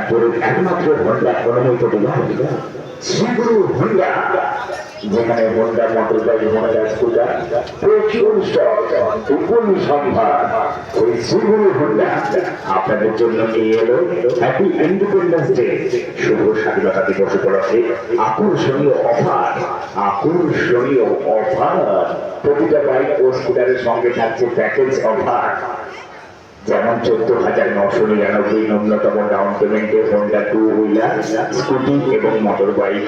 শ্যামপুরের একমাত্র হোন্ডা অনুমোদিত ডিলার শ্রীগুরু হোন্ডা, যেখানে হোন্ডা মোটরসাইকেল, হোন্ডা স্কুটার প্রচুর স্টক, বিপুল সম্ভার। ওই শ্রীগুরু হোন্ডা আপনাদের জন্য নিয়ে এলো হ্যাপি ইন্ডিপেন্ডেন্স ডে, শুভ স্বাধীনতা দিবস উপলক্ষে আকর্ষণীয় অফার। আকর্ষণীয় অফার, প্রতিটা বাইক ও স্কুটারের সঙ্গে থাকছে প্যাকেজ অফার, যেমন 14,999 ন্যূনতম ডাউন পেমেন্টে হোন্ডা টু হুইলার, স্কুটি এবং মোটর বাইক।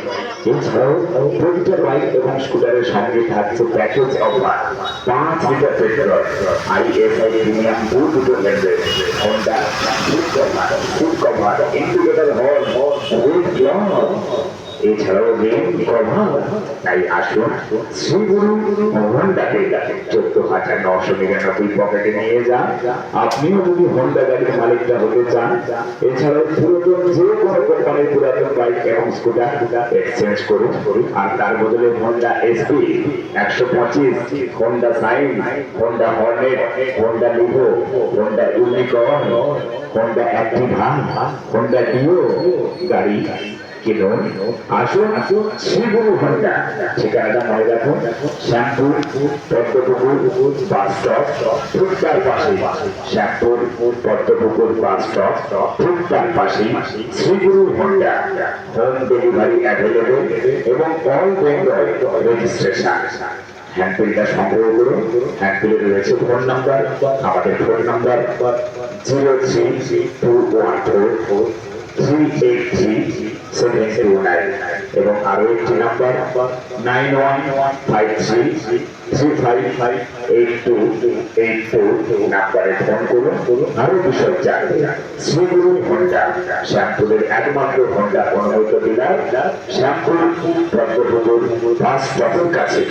এছাড়াও প্রতিটা বাইক এবং স্কুটারের সঙ্গে থাকছে package offer 5 litre petrol, ISI premium boot ব্র্যান্ডের Honda food cover, indicator horn, red glass, এছাড়াও রেন কভার। তাই আসুন শ্রীগুরু হোন্ডাকে 14,999 পকেটে নিয়ে যান। আপনিও যদি হোন্ডা গাড়ির মালিকটা হতে চান, এছাড়াও পুরাতন যে কোনো কোম্পানির পুরাতন বাইক এবং স্কুটার এক্সচেঞ্জ করুন, আর তার বদলে Honda SP 125, Honda Shine, Honda Hornet, Honda Livo, Honda Unicorn, Honda Activa, Honda Dio গাড়ি কিনুন। আসুন শ্রীগুরু হোন্ডা, ঠিকানাটা মনে রাখুন, শ্যামপুর পদ্মপুকুর বাস স্টপ ঠিক তার পাশে, শ্যামপুর পদ্মপুকুর বাস স্টপ ঠিক তার পাশে শ্রীগুরু হোন্ডা। হোম ডেলিভারি অ্যাভেলেবল এবং অল বেঙ্গল রেজিস্ট্রেশন। হ্যান্ডবিলটা সংগ্রহ করুন। হ্যান্ডবিলে রয়েছে ফোন নাম্বার, আমাদের ফোন নাম্বার 0321438329 এবং আরো একটি নাম্বার 9153358282 নাম্বারে ফোন করুন। আরো বিষয় জানতে শ্রীগুরু হোন্ডা, শ্যামপুরের একমাত্র হোন্ডা অনুমোদিত ডিলার, শ্যামপুর পদ্মপুকুর বাস স্টপের কাছে।